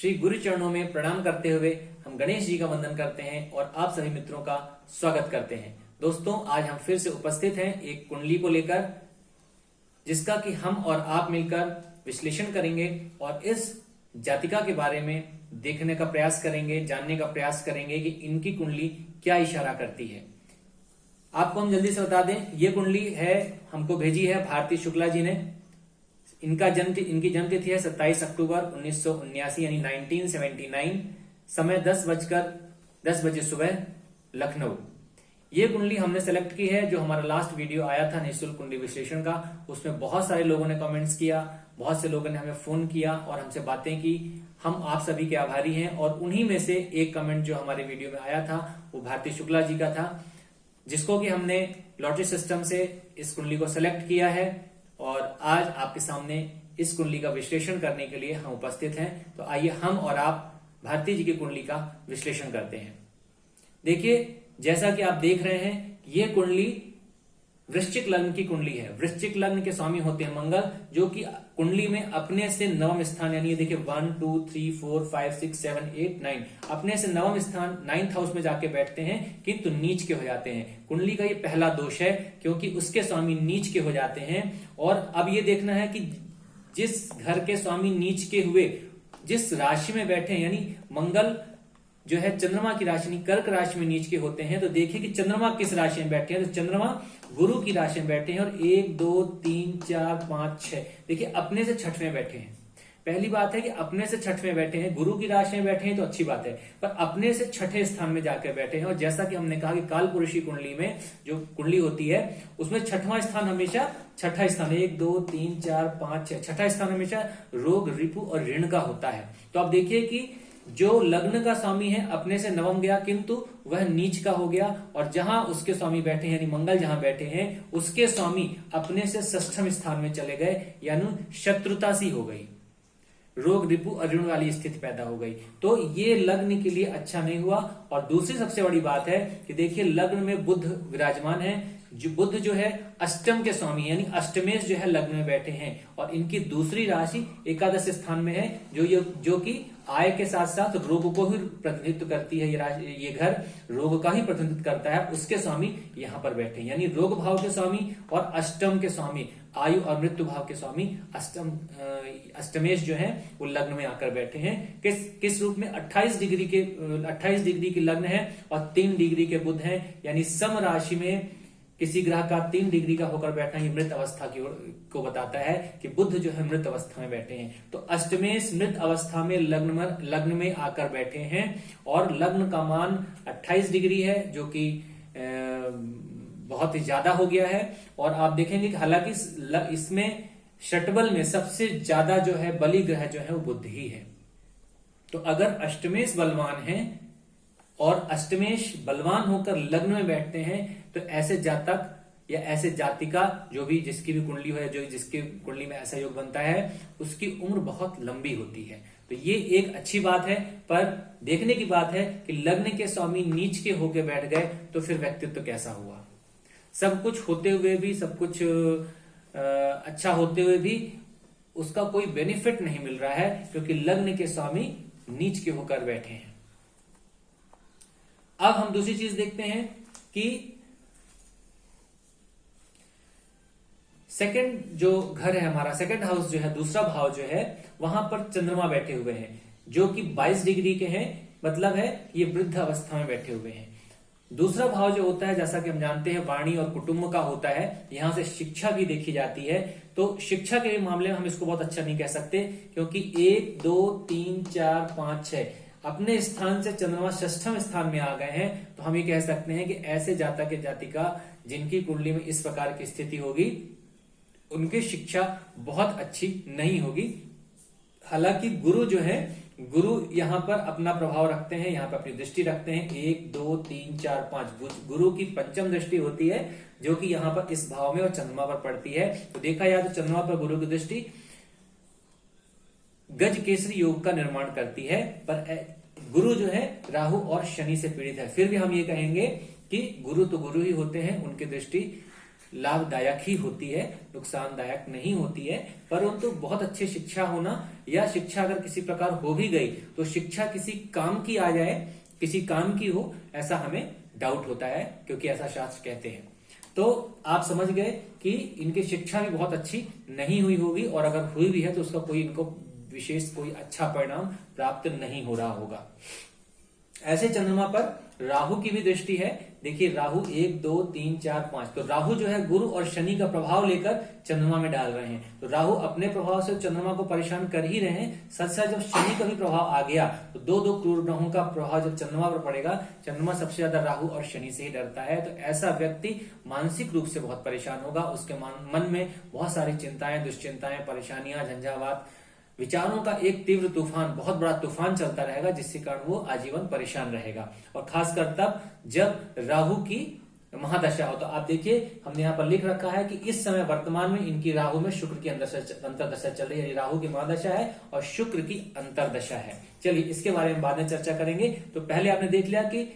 श्री गुरु चरणों में प्रणाम करते हुए हम गणेश जी का वंदन करते हैं और आप सभी मित्रों का स्वागत करते हैं। दोस्तों, आज हम फिर से उपस्थित हैं एक कुंडली को लेकर, जिसका कि हम और आप मिलकर विश्लेषण करेंगे और इस जातिका के बारे में देखने का प्रयास करेंगे, जानने का प्रयास करेंगे कि इनकी कुंडली क्या इशारा करती है। आपको हम जल्दी से बता दें, ये कुंडली है हमको भेजी है भारती शुक्ला जी ने। इनकी जन्म तिथि है 27 अक्टूबर 1979 यानी 1979। समय 10 बजे सुबह, लखनऊ। ये कुंडली हमने सेलेक्ट की है। जो हमारा लास्ट वीडियो आया था निःशुल्क कुंडली विश्लेषण का, उसमें बहुत सारे लोगों ने कमेंट्स किया, बहुत से लोगों ने हमें फोन किया और हमसे बातें की। हम आप सभी के आभारी हैं और उन्हीं में से एक कमेंट जो हमारे वीडियो में आया था वो भारती शुक्ला जी का था, जिसको कि हमने लॉटरी सिस्टम से इस कुंडली को सेलेक्ट किया है और आज आपके सामने इस कुंडली का विश्लेषण करने के लिए हम उपस्थित हैं। तो आइए हम और आप भारती जी की कुंडली का विश्लेषण करते हैं। देखिए, जैसा कि आप देख रहे हैं, ये कुंडली वृश्चिक लग्न की कुंडली है। वृश्चिक लग्न के स्वामी होते हैं मंगल, जो कि कुंडली में अपने से नवम स्थान, यानी देखिए 1 2 3 4 5 6 7 8 9 अपने से नवम स्थान 9th हाउस में जाके बैठते हैं, किंतु नीच के हो जाते हैं। कुंडली का ये पहला दोष है, क्योंकि उसके स्वामी नीच के हो जाते हैं। और अब ये देखना है कि जिस घर के स्वामी नीच के हुए, जिस राशि में बैठे, यानी मंगल जो है चंद्रमा की राशि कर्क राशि में नीच के होते हैं, तो देखिए कि चंद्रमा किस राशि में बैठे हैं। तो चंद्रमा गुरु की राशि में बैठे हैं और 1 2 3 4 5 6 देखिए अपने से छठवें बैठे हैं। पहली बात है कि अपने से छठवें बैठे हैं, गुरु की राशि में बैठे हैं तो अच्छी बात है, पर अपने से छठे स्थान में जाकर बैठे हैं। और जैसा कि हमने कहा कि काल पुरुषी कुंडली में जो कुंडली होती है उसमें छठवां स्थान हमेशा छठा स्थान 1 2 3 4 5 6 छठा स्थान हमेशा रोग, रिपु और ऋण का होता है। तो आप देखिए कि जो लग्न का स्वामी है अपने से नवम गया, किंतु वह नीच का हो गया, और जहां उसके स्वामी बैठे हैं यानी मंगल जहां बैठे हैं उसके स्वामी अपने से षष्ठम स्थान में चले गए, यानी शत्रुता सी हो गई, रोग, रिपु और ऋण वाली स्थिति पैदा हो गई। तो ये लग्न के लिए अच्छा नहीं हुआ। और दूसरी सबसे बड़ी बात है कि देखिए लग्न में बुध विराजमान है। जो बुध जो है अष्टम के स्वामी यानी अष्टमेश जो है लग्न में बैठे हैं और इनकी दूसरी राशि एकादश स्थान में है, जो कि आय के साथ साथ रोग को ही प्रतिनिधित्व करती है। ये घर रोग का ही प्रतिनिधित्व करता है। उसके स्वामी यहाँ पर बैठे हैं, यानी रोग भाव के स्वामी और अष्टम के स्वामी, आयु और मृत्यु भाव के स्वामी अष्टमेश जो है वो लग्न में आकर बैठे हैं। किस रूप में 28 डिग्री के लग्न है और 3 डिग्री के बुध हैं, यानी सम राशि में किसी ग्रह का 3 डिग्री का होकर बैठना ही मृत अवस्था को बताता है कि बुध जो है मृत अवस्था में बैठे हैं। तो अष्टमेश मृत अवस्था में लग्न में आकर बैठे हैं और लग्न का मान 28 डिग्री है, जो कि बहुत ही ज्यादा हो गया है। और आप देखेंगे कि हालांकि इसमें षटबल में सबसे ज्यादा जो है बली ग्रह जो है वो बुध ही है। तो अगर अष्टमेश बलवान है और अष्टमेश बलवान होकर लग्न में बैठते हैं, तो ऐसे जातक या ऐसे जातिका जो भी जिसकी भी कुंडली हो, जो जिसकी कुंडली में ऐसा योग बनता है, उसकी उम्र बहुत लंबी होती है। तो ये एक अच्छी बात है। पर देखने की बात है कि लग्न के स्वामी नीच के होके बैठ गए तो फिर व्यक्तित्व कैसा हुआ। सब कुछ होते हुए भी, सब कुछ अच्छा होते हुए भी उसका कोई बेनिफिट नहीं मिल रहा है, क्योंकि लग्न के स्वामी नीच के होकर बैठे हैं। अब हम दूसरी चीज देखते हैं कि सेकंड जो घर है हमारा, सेकंड हाउस जो है, दूसरा भाव जो है, वहां पर चंद्रमा बैठे हुए हैं, जो कि 22 डिग्री के हैं। मतलब है ये वृद्ध अवस्था में बैठे हुए हैं। दूसरा भाव जो होता है, जैसा कि हम जानते हैं, वाणी और कुटुंब का होता है। यहां से शिक्षा भी देखी जाती है। तो शिक्षा के मामले में हम इसको बहुत अच्छा नहीं कह सकते, क्योंकि 1 2 3 4 5 6 अपने स्थान से चंद्रमा षष्ठम स्थान में आ गए हैं। तो हम ये कह सकते हैं कि ऐसे जातक के जातिका जिनकी कुंडली में इस प्रकार की स्थिति होगी, उनकी शिक्षा बहुत अच्छी नहीं होगी। हालांकि गुरु जो है, गुरु यहाँ पर अपना प्रभाव रखते हैं, यहाँ पर अपनी दृष्टि रखते हैं। 1 2 3 4 5 गुरु की पंचम दृष्टि होती है, जो कि यहाँ पर इस भाव में और चंद्रमा पर पड़ती है। तो देखा जाए तो चंद्रमा पर गुरु की दृष्टि गज केसरी योग का निर्माण करती है। पर गुरु जो है राहु और शनि से पीड़ित है। फिर भी हम ये कहेंगे कि गुरु तो गुरु ही होते हैं, उनकी दृष्टि लाभदायक ही होती है, नुकसानदायक नहीं होती है। परंतु बहुत अच्छी शिक्षा होना, या शिक्षा अगर किसी प्रकार हो भी गई तो शिक्षा किसी काम की आ जाए, किसी काम की हो, ऐसा हमें डाउट होता है, क्योंकि ऐसा शास्त्र कहते हैं। तो आप समझ गए कि इनकी शिक्षा भी बहुत अच्छी नहीं हुई होगी, और अगर हुई भी है तो उसका कोई इनको विशेष कोई अच्छा परिणाम प्राप्त नहीं हो रहा होगा। ऐसे चंद्रमा पर राहु की भी दृष्टि है। देखिए राहु 1 2 3 4 5, तो राहु जो है गुरु और शनि का प्रभाव लेकर चंद्रमा में डाल रहे हैं। तो राहु अपने प्रभाव से चंद्रमा को परेशान कर ही रहे हैं, साथ साथ जब शनि का भी प्रभाव आ गया तो दो क्रूर ग्रहों का प्रभाव जब चंद्रमा पर पड़ेगा, चंद्रमा सबसे ज्यादा राहु और शनि से ही डरता है, तो ऐसा व्यक्ति मानसिक रूप से बहुत परेशान होगा। उसके मन में बहुत सारी चिंताएं, दुश्चिंताएं, परेशानियां, झंझावात, विचारों का एक तीव्र तूफान, बहुत बड़ा तूफान चलता रहेगा, जिसके कारण वो आजीवन परेशान रहेगा। और खासकर तब जब राहु की महादशा हो। तो आप देखिए हमने यहाँ पर लिख रखा है कि इस समय वर्तमान में इनकी राहु में शुक्र की अंतरदशा चल रही है। राहु की महादशा है और शुक्र की अंतरदशा है। चलिए इसके बारे में बाद में चर्चा करेंगे। तो पहले आपने देख लिया कि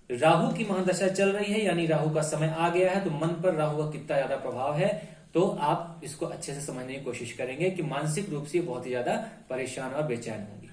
राहु की महादशा चल रही है, यानी राहु का समय आ गया है, तो मन पर राहु का कितना ज्यादा प्रभाव है, तो आप इसको अच्छे से समझने की कोशिश करेंगे कि मानसिक रूप से बहुत ही ज्यादा परेशान और बेचैन होंगी।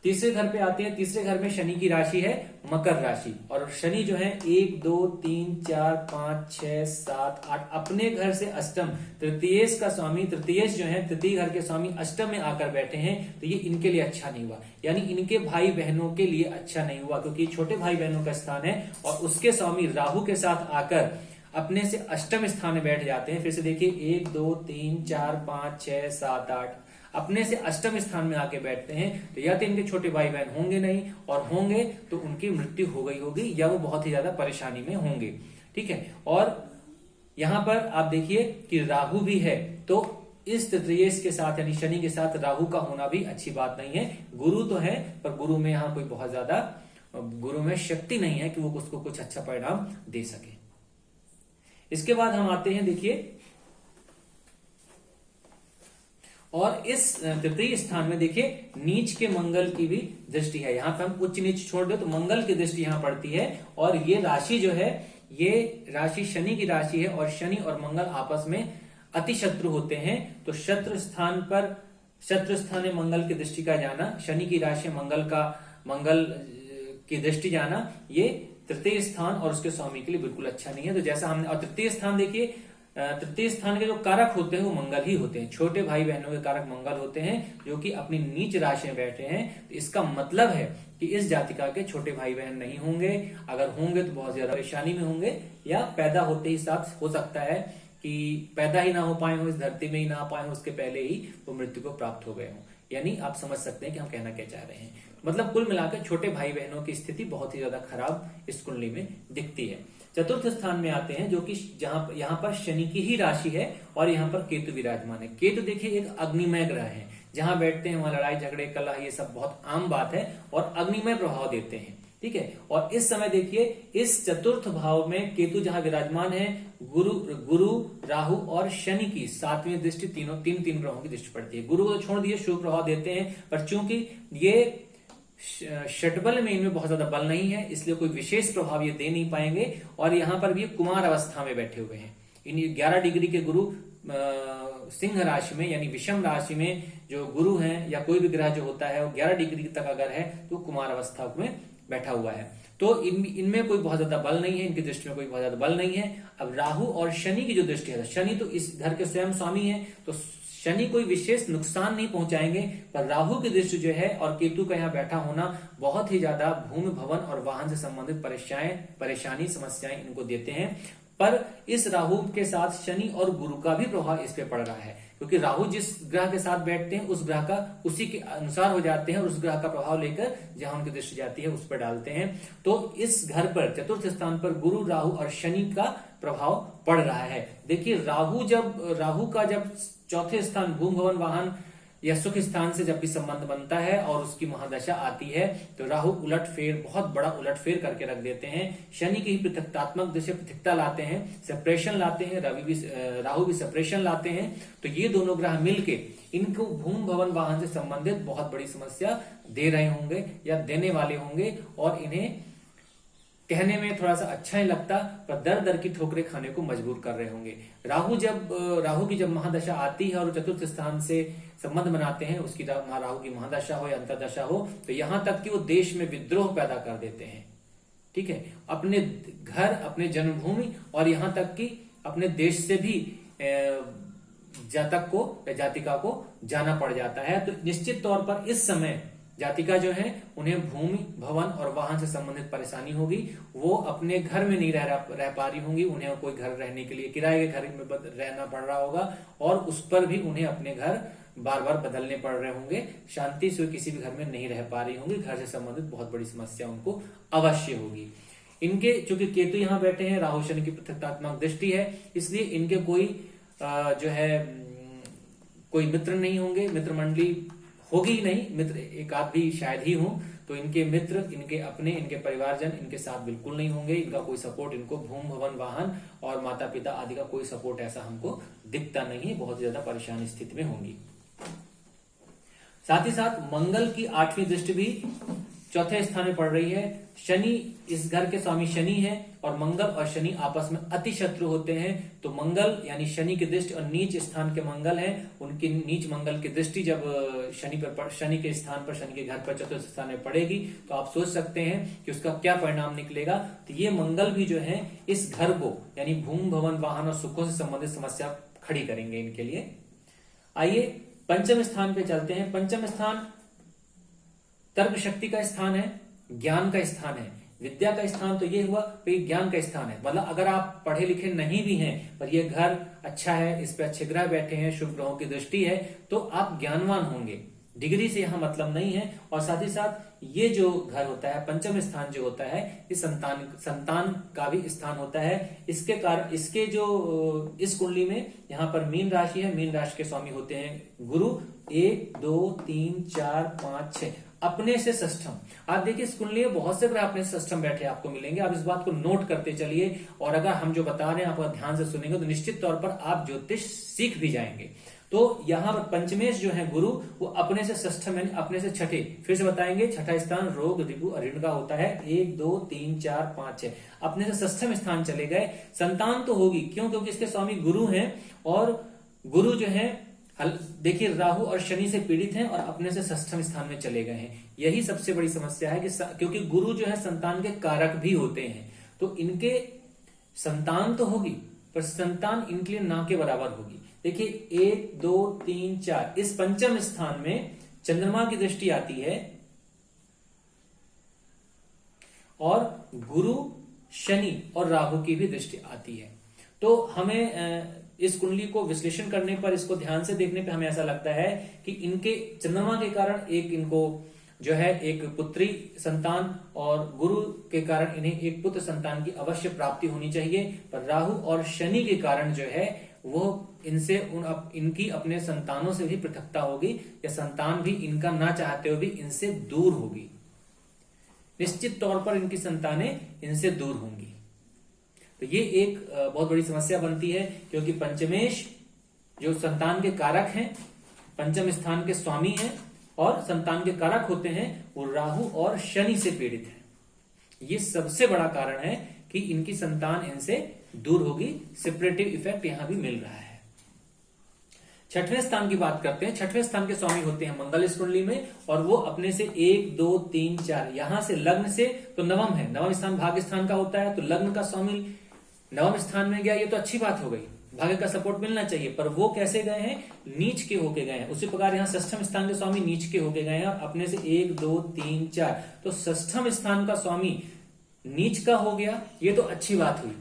तीसरे घर पे आते हैं। तीसरे घर में शनि की राशि है मकर राशि, और शनि जो है 1 2 3 4 5 6 7 8 अपने घर से अष्टम, तृतीयेश का स्वामी, तृतीयेश जो है तृतीय घर के स्वामी अष्टम में आकर बैठे हैं, तो ये इनके लिए अच्छा नहीं हुआ, यानी इनके भाई बहनों के लिए अच्छा नहीं हुआ, क्योंकि छोटे भाई बहनों का स्थान है और उसके स्वामी राहु के साथ आकर अपने से अष्टम स्थान में बैठ जाते हैं। फिर से देखिए 1 2 3 4 5 6 7 8 अपने से अष्टम स्थान में आके बैठते हैं, तो या तो इनके छोटे भाई बहन होंगे नहीं, और होंगे तो उनकी मृत्यु हो गई होगी, या वो बहुत ही ज्यादा परेशानी में होंगे। ठीक है, और यहां पर आप देखिए कि राहु भी है, तो इस तृतीयेश के साथ यानी शनि के साथ राहु का होना भी अच्छी बात नहीं है। गुरु तो है, पर गुरु में यहाँ कोई बहुत ज्यादा, गुरु में शक्ति नहीं है कि वो उसको कुछ अच्छा परिणाम दे सके। इसके बाद हम आते हैं, देखिए, और इस तृतीय स्थान में देखिए नीच के मंगल की भी दृष्टि है। यहां पर हम उच्च नीच छोड़ दे तो मंगल की दृष्टि यहां पड़ती है, और ये राशि जो है, ये राशि शनि की राशि है, और शनि और मंगल आपस में अति शत्रु होते हैं। तो शत्रु स्थान में मंगल की दृष्टि का जाना, शनि की राशि मंगल की दृष्टि जाना, ये तृतीय स्थान और उसके स्वामी के लिए बिल्कुल अच्छा नहीं है। तो जैसा हमने, और तृतीय स्थान देखिए, तृतीय स्थान के जो कारक होते हैं वो मंगल ही होते हैं, छोटे भाई बहनों के कारक मंगल होते हैं, जो कि अपनी नीच राशि में बैठे हैं। तो इसका मतलब है कि इस जातिका के छोटे भाई बहन नहीं होंगे, अगर होंगे तो बहुत ज्यादा परेशानी में होंगे, या पैदा होते ही साथ हो सकता है कि पैदा ही ना हो पाए हो, इस धरती में ही ना आ पाए हो, उसके पहले ही वो मृत्यु को प्राप्त हो गए हो। यानी आप समझ सकते हैं कि हम कहना क्या चाह रहे हैं। मतलब कुल मिलाकर छोटे भाई बहनों की स्थिति बहुत ही ज्यादा खराब इस कुंडली में दिखती है। चतुर्थ स्थान में आते हैं, जो कि यहाँ पर शनि की ही राशि है, और यहाँ पर केतु विराजमान है। केतु देखिए एक अग्निमय ग्रह है, जहां बैठते हैं वहां लड़ाई झगड़े कलह ये सब बहुत आम बात है, और अग्निमय प्रभाव देते हैं। ठीक है, और इस समय देखिए इस चतुर्थ भाव में केतु जहां विराजमान है, गुरु राहु और शनि की सातवीं दृष्टि, तीन ग्रहों की दृष्टि पड़ती है। गुरु को छोड़ दिए, शुभ प्रभाव देते हैं, पर चूंकि ये षटबल में इनमें बहुत ज्यादा बल नहीं है, इसलिए कोई विशेष प्रभाव ये दे नहीं पाएंगे। और यहां पर भी कुमार अवस्था में बैठे हुए हैं। इन 11 डिग्री के गुरु सिंह राशि में, यानी विषम राशि में जो गुरु हैं, या कोई भी ग्रह जो होता है वो 11 डिग्री तक अगर है तो कुमार अवस्था में बैठा हुआ है। तो इनमें कोई बहुत ज्यादा बल नहीं है, इनकी दृष्टि में कोई बहुत ज्यादा बल नहीं है। अब राहु और शनि की जो दृष्टि है, शनि तो इस घर के स्वयं स्वामी है, तो शनि कोई विशेष नुकसान नहीं पहुंचाएंगे, पर राहु की दृष्टि जो है और केतु का यहाँ बैठा होना बहुत ही ज्यादा भूमि भवन और वाहन से संबंधित परेशानी समस्याएं इनको देते हैं। पर इस राहु के साथ शनि और गुरु का भी प्रभाव इस पे पड़ रहा है, क्योंकि राहु जिस ग्रह के साथ बैठते हैं उस ग्रह का उसी के अनुसार हो जाते हैं, और उस ग्रह का प्रभाव लेकर जहां उनकी दृष्टि जाती है उस पर डालते हैं। तो इस घर पर चतुर्थ स्थान पर गुरु राहु और शनि का प्रभाव पड़ रहा है। देखिए राहु का जब चौथे स्थान भूमि भवन वाहन या सुख स्थान से जब भी संबंध बनता है और उसकी महादशा आती है, तो राहु उलटफेर, बहुत बड़ा उलटफेर करके रख देते हैं। शनि की ही पृथकतात्मक दृष्टि पृथकता लाते हैं, सेपरेशन लाते हैं, राहु भी सेपरेशन लाते हैं। तो ये दोनों ग्रह मिलके इनको भूमि भवन वाहन से संबंधित बहुत बड़ी समस्या दे रहे होंगे या देने वाले होंगे, और इन्हें कहने में थोड़ा सा अच्छा ही लगता, पर दर दर की ठोकरें खाने को मजबूर कर रहे होंगे। राहु की जब महादशा आती है और चतुर्थ स्थान से संबंध बनाते हैं, उसकी राहु की महादशा हो या अंतरदशा हो, तो यहां तक कि वो देश में विद्रोह पैदा कर देते हैं। ठीक है, अपने घर, अपने जन्मभूमि और यहां तक कि अपने देश से भी जातक को या जातिका को जाना पड़ जाता है। तो निश्चित तौर पर इस समय जातिका जो है उन्हें भूमि, भवन और वाहन से संबंधित परेशानी होगी। वो अपने घर में नहीं रह पा रही होंगी, उन्हें कोई घर रहने के लिए किराए के घर में रहना पड़ रहा होगा और उस पर भी उन्हें अपने घर बार बार बदलने पड़ रहे होंगे। शांति से किसी भी घर में नहीं रह पा रही होंगी, घर से संबंधित बहुत बड़ी समस्या उनको अवश्य होगी। इनके चूंकि केतु यहाँ बैठे हैं, राहु शनि की पृथकात्मक दृष्टि है, इसलिए इनके कोई जो है कोई मित्र नहीं होंगे, मित्र मंडली होगी ही नहीं, मित्र एक आध भी शायद ही हो। तो इनके मित्र, इनके अपने, इनके परिवारजन इनके साथ बिल्कुल नहीं होंगे। इनका कोई सपोर्ट, इनको भूमि, भवन, वाहन और माता पिता आदि का कोई सपोर्ट ऐसा हमको दिखता नहीं है। बहुत ज्यादा परेशान स्थिति में होंगी। साथ ही साथ मंगल की 8वीं दृष्टि भी चौथे स्थान में पड़ रही है। शनि, इस घर के स्वामी शनि है और मंगल और शनि आपस में अति शत्रु होते हैं। तो मंगल यानी शनि की दृष्टि और नीच स्थान के मंगल है, उनकी नीच मंगल की दृष्टि जब शनि के स्थान पर, शनि के घर पर चतुर्थ स्थान में पड़ेगी, तो आप सोच सकते हैं कि उसका क्या परिणाम निकलेगा। तो ये मंगल भी जो है इस घर को यानी भूमि, भवन, वाहन और सुखों से संबंधित समस्या खड़ी करेंगे इनके लिए। आइए पंचम स्थान पे चलते हैं। पंचम स्थान तर्क शक्ति का स्थान है, ज्ञान का स्थान है, विद्या का स्थान। तो ये हुआ कि ज्ञान का स्थान है, मतलब अगर आप पढ़े लिखे नहीं भी हैं पर ये घर अच्छा है, इस पे अच्छे ग्रह बैठे हैं, शुभ ग्रहों की दृष्टि है, तो आप ज्ञानवान होंगे। डिग्री से यहां मतलब नहीं है। और साथ ही साथ ये जो घर होता है, पंचम स्थान जो होता है, ये संतान का भी स्थान होता है। इसके कारण इसके जो इस कुंडली में यहाँ पर मीन राशि है, मीन राशि के स्वामी होते हैं गुरु। 1 2 3 4 5 6 अपने से षष्ठम। आप देखिए इस कुंडली में बहुत से ग्रह अपने से षष्ठम बैठे आपको मिलेंगे। आप इस बात को नोट करते चलिए और अगर हम जो बता रहे हैं आप ध्यान से सुनेंगे तो निश्चित तौर पर आप ज्योतिष सीख भी जाएंगे। तो यहाँ पर पंचमेश जो है गुरु, वो अपने से षष्ठम यानी अपने से छठे, फिर से बताएंगे, छठा स्थान रोग, रिपु और ऋण का होता है। 1 2 3 4 5 6 अपने से षष्ठम स्थान चले गए। संतान तो होगी, क्यों? क्योंकि इसके स्वामी गुरु हैं और गुरु जो है देखिए राहु और शनि से पीड़ित हैं और अपने से षष्ठम स्थान में चले गए हैं। यही सबसे बड़ी समस्या है कि क्योंकि गुरु जो है संतान के कारक भी होते हैं, तो इनके संतान तो होगी पर संतान इनके लिए ना के बराबर होगी। देखिए 1 2 3 4 इस पंचम स्थान में चंद्रमा की दृष्टि आती है और गुरु, शनि और राहु की भी दृष्टि आती है। तो हमें इस कुंडली को विश्लेषण करने पर, इसको ध्यान से देखने पे हमें ऐसा लगता है कि इनके चंद्रमा के कारण एक इनको जो है एक पुत्री संतान और गुरु के कारण इन्हें एक पुत्र संतान की अवश्य प्राप्ति होनी चाहिए। पर राहु और शनि के कारण जो है वो इनसे इनकी अपने संतानों से भी पृथकता होगी या संतान भी इनका ना चाहते हुए भी इनसे दूर होगी। निश्चित तौर पर इनकी संतानें इनसे दूर होंगी। तो ये एक बहुत बड़ी समस्या बनती है, क्योंकि पंचमेश जो संतान के कारक हैं, पंचम स्थान के स्वामी हैं और संतान के कारक होते हैं, वो राहु और शनि से पीड़ित हैं। ये सबसे बड़ा कारण है कि इनकी संतान इनसे दूर होगी। सेपरेटिव इफेक्ट यहां भी मिल रहा है। छठवें स्थान की बात करते हैं। छठवें स्थान के स्वामी होते हैं मंगल इस कुंडली में और वो अपने से 1 2 3 4 यहां से लग्न से तो नवम है, नवम स्थान भाग्य स्थान का होता है, तो लग्न का स्वामी नवम स्थान में गया, ये तो अच्छी बात हो गई, भाग्य का सपोर्ट मिलना चाहिए। पर वो कैसे गए हैं? नीच के होके गए हैं। उसी प्रकार यहाँ षष्ठम स्थान के स्वामी नीच के होके गए हैं अपने से 1 2 3 4, तो षष्ठम स्थान का स्वामी नीच का हो गया, ये तो अच्छी बात हुई,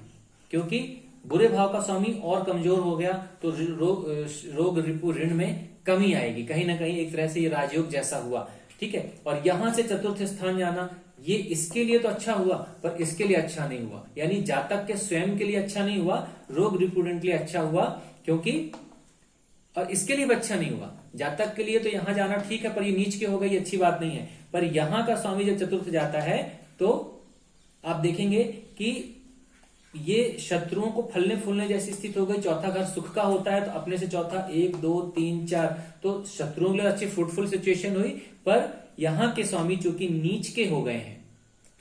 क्योंकि बुरे भाव का स्वामी और कमजोर हो गया तो रोग रिपु ऋण में कमी आएगी, कहीं ना कहीं एक तरह से ये राजयोग जैसा हुआ। ठीक है, और यहां से चतुर्थ स्थान जाना ये इसके लिए तो अच्छा हुआ पर इसके लिए अच्छा नहीं हुआ, यानी जातक के स्वयं के लिए अच्छा नहीं हुआ, रोग रिपु ऋण के लिए अच्छा हुआ, क्योंकि और इसके लिए भी अच्छा नहीं हुआ। जातक के लिए तो यहां जाना ठीक है पर ये नीच के हो गई, अच्छी बात नहीं है। पर यहां का स्वामी जब चतुर्थ जाता है तो आप देखेंगे कि ये शत्रुओं को फलने फूलने जैसी स्थिति हो गई। चौथा घर सुख का होता है तो अपने से चौथा 1 2 3 4, तो शत्रुओं के लिए अच्छी फ्रूटफुल सिचुएशन हुई। पर यहां के स्वामी चूंकि नीच के हो गए हैं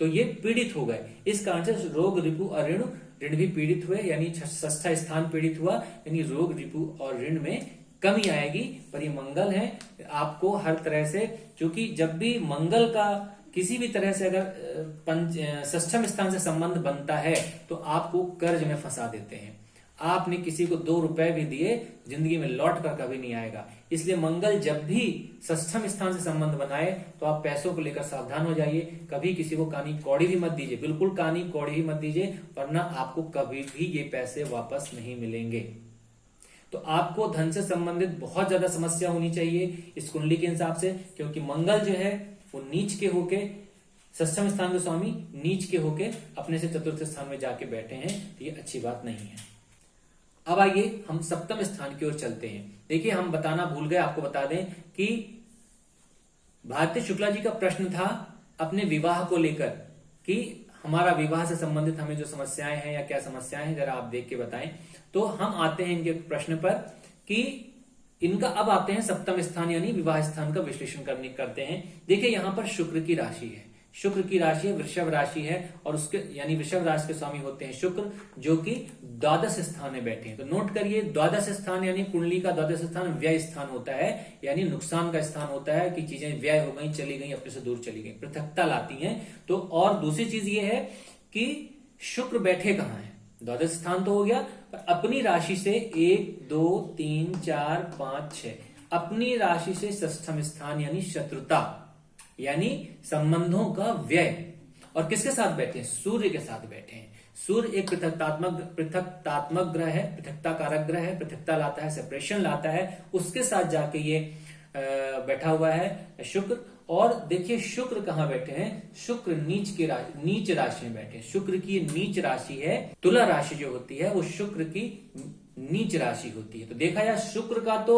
तो ये पीड़ित हो गए। इस कारण से रोग, रिपु और ऋण, ऋण भी पीड़ित हुए, यानी षष्ठ स्थान पीड़ित हुआ, यानी रोग, रिपु और ऋण में कमी आएगी। पर ये मंगल है, आपको हर तरह से, क्योंकि जब भी मंगल का किसी भी तरह से अगर षष्ठम स्थान से संबंध बनता है तो आपको कर्ज में फंसा देते हैं। आपने किसी को 2 रुपए भी दिए, जिंदगी में लौट कर कभी नहीं आएगा। इसलिए मंगल जब भी षष्ठम स्थान से संबंध बनाए तो आप पैसों को लेकर सावधान हो जाइए। कभी किसी को कानी कौड़ी भी मत दीजिए, बिल्कुल कानी कौड़ी भी मत दीजिए, वरना आपको कभी भी ये पैसे वापस नहीं मिलेंगे। तो आपको धन से संबंधित बहुत ज्यादा समस्या होनी चाहिए इस कुंडली के हिसाब से, क्योंकि मंगल जो है वो नीच के होके, षष्ठम स्थान के स्वामी नीच के होके अपने से चतुर्थ स्थान में जाके बैठे हैं, तो ये अच्छी बात नहीं है। अब आइए हम सप्तम स्थान की ओर चलते हैं। देखिए, हम बताना भूल गए, आपको बता दें कि भारती शुक्ला जी का प्रश्न था अपने विवाह को लेकर कि हमारा विवाह से संबंधित हमें जो समस्याएं हैं या क्या समस्याएं हैं, जरा आप देख के बताएं। तो हम आते हैं इनके प्रश्न पर कि इनका, अब आते हैं सप्तम स्थान यानी विवाह स्थान का विश्लेषण करते हैं। देखिए, यहां पर शुक्र की राशि है, शुक्र की राशि है, वृषभ राशि है, और उसके यानी वृषभ राशि के स्वामी होते हैं शुक्र, जो कि द्वादश स्थान में बैठे हैं। तो नोट करिए, द्वादश स्थान यानी कुंडली का द्वादश स्थान व्यय स्थान होता है, यानी नुकसान का स्थान होता है कि चीजें व्यय हो गई, चली गई, अपने से दूर चली गई, पृथकता लाती हैं। तो और दूसरी चीज ये है कि शुक्र बैठे कहां है, द्वादश स्थान तो हो गया, पर अपनी राशि से 1 2 3 4 5 6 अपनी राशि से षष्ठम स्थान यानी शत्रुता, यानी संबंधों का व्यय, और किसके साथ बैठे हैं, सूर्य के साथ बैठे हैं। सूर्य एक पृथकतात्मक ग्रह है, पृथकता कारक ग्रह है, पृथकता लाता है, सेपरेशन लाता है, उसके साथ जाके ये बैठा हुआ है शुक्र। और देखिए शुक्र कहां बैठे हैं, शुक्र नीच राशि में बैठे हैं। शुक्र की नीच राशि है, तुला राशि जो होती है वो शुक्र की नीच राशि होती है। तो देखा जाए, शुक्र का तो,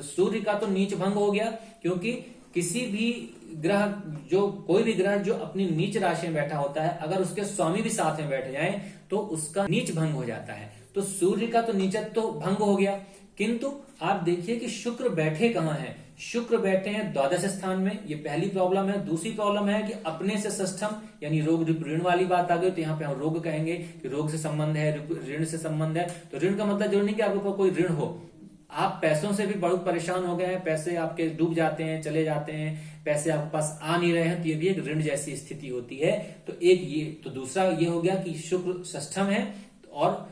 सूर्य का तो नीच भंग हो गया, क्योंकि किसी भी ग्रह, जो कोई भी ग्रह जो अपनी नीच राशि में बैठा होता है, अगर उसके स्वामी भी साथ में बैठ जाएं तो उसका नीच भंग हो जाता है। तो सूर्य का तो नीचत्व तो भंग हो गया, किंतु आप देखिए कि शुक्र बैठे कहां हैं, शुक्र बैठे हैं द्वादश स्थान में। ये पहली प्रॉब्लम है। दूसरी प्रॉब्लम है कि अपने से षष्ठम यानी रोग, ऋण वाली बात आ गई, तो यहाँ पे हम रोग कहेंगे कि रोग से संबंध है, ऋण से संबंध है। तो ऋण का मतलब जरूर नहीं कि आपके ऊपर कोई ऋण हो, आप पैसों से भी बहुत परेशान हो गए हैं, पैसे आपके डूब जाते हैं, चले जाते हैं, पैसे आपके पास आ नहीं रहे हैं, तो ये भी एक ऋण जैसी स्थिति होती है। तो एक ये, तो दूसरा ये हो गया कि शुक्र षष्ठम है और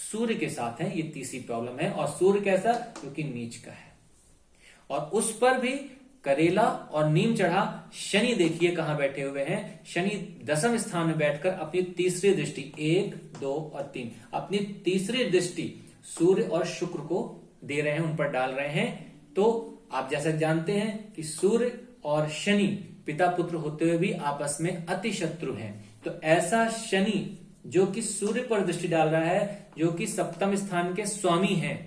सूर्य के साथ है, ये तीसरी प्रॉब्लम है। और सूर्य कैसा, क्योंकि नीच का है, और उस पर भी करेला और नीम चढ़ा। शनि देखिए कहां बैठे हुए हैं, शनि दसम स्थान में बैठकर अपनी तीसरी दृष्टि, 1 2 और 3, अपनी तीसरी दृष्टि सूर्य और शुक्र को दे रहे हैं, उन पर डाल रहे हैं। तो आप जैसा जानते हैं कि सूर्य और शनि पिता पुत्र होते हुए भी आपस में अति शत्रु हैं। तो ऐसा शनि जो कि सूर्य पर दृष्टि डाल रहा है, जो कि सप्तम स्थान के स्वामी हैं,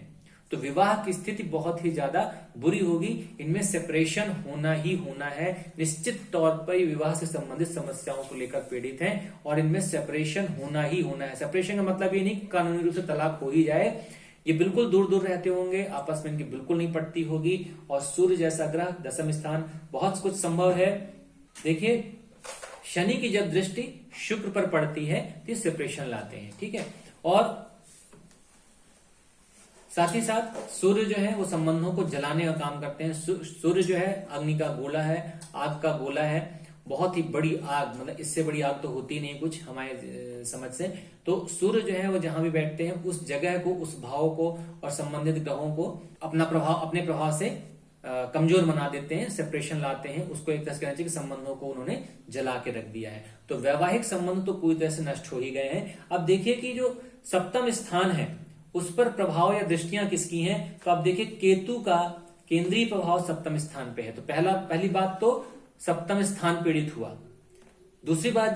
तो विवाह की स्थिति बहुत ही ज्यादा बुरी होगी। इनमें सेपरेशन होना ही होना है, निश्चित तौर पर ये विवाह से संबंधित समस्याओं को लेकर पीड़ित हैं और इनमें सेपरेशन होना ही होना है। सेपरेशन का मतलब ये नहीं कि कानूनी रूप से तलाक हो ही जाए, ये बिल्कुल दूर दूर रहते होंगे, आपस में इनकी बिल्कुल नहीं पड़ती होगी। और सूर्य जैसा ग्रह दसम स्थान, बहुत कुछ संभव है। देखिए, शनि की जब दृष्टि शुक्र पर पड़ती है तो सेपरेशन लाते हैं, ठीक है। और साथ ही साथ सूर्य जो है वो संबंधों को जलाने का काम करते हैं। सूर्य जो है अग्नि का गोला है, आग का गोला है, बहुत ही बड़ी आग, मतलब इससे बड़ी आग तो होती नहीं कुछ हमारे समझ से। तो सूर्य जो है वो जहां भी बैठते हैं उस जगह को, उस भाव को और संबंधित ग्रहों को अपने प्रभाव से कमजोर बना देते हैं, सेपरेशन लाते हैं। उसको एक तरह से कहना चाहिए कि संबंधों को उन्होंने जला के रख दिया है। तो वैवाहिक संबंध तो पूरी तरह से नष्ट हो ही गए हैं। अब देखिए कि जो सप्तम स्थान है उस पर प्रभाव या दृष्टियां किसकी हैं, तो आप देखिए केतु का केंद्रीय प्रभाव सप्तम स्थान पे है। तो पहली बात तो सप्तम स्थान पीड़ित हुआ। दूसरी बात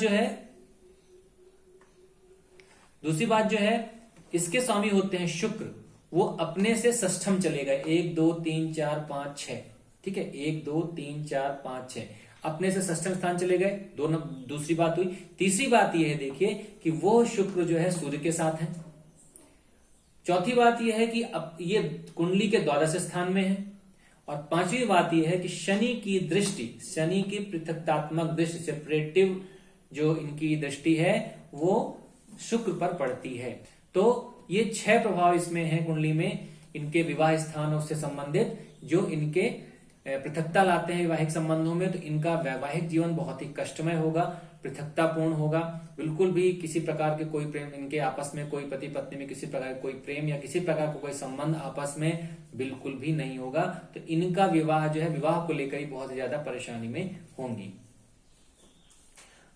जो है इसके स्वामी होते हैं शुक्र, वो अपने से षष्ठम चले गए, 1 2 3 4 5 6, ठीक है, 1 2 3 4 5 6 अपने से षष्ठम स्थान चले गए। दोनों, दूसरी बात हुई। तीसरी बात यह है देखिए कि वो शुक्र जो है सूर्य के साथ है। चौथी बात यह है कि अब ये कुंडली के द्वादश स्थान में है। और पांचवी बात यह है कि शनि की दृष्टि, शनि की पृथकतात्मक दृष्टि, सेपरेटिव जो इनकी दृष्टि है वो शुक्र पर पड़ती है। तो ये 6 प्रभाव इसमें है कुंडली में, इनके विवाह स्थानों से संबंधित, जो इनके पृथकता लाते हैं वैवाहिक संबंधों में। तो इनका वैवाहिक जीवन बहुत ही कष्टमय होगा, पृथकतापूर्ण होगा, बिल्कुल भी किसी प्रकार के कोई प्रेम, इनके आपस में कोई पति पत्नी में किसी प्रकार का कोई प्रेम या किसी प्रकार का कोई संबंध आपस में बिल्कुल भी नहीं होगा। तो इनका विवाह जो है, विवाह को लेकर ही बहुत ज्यादा परेशानी में होंगी।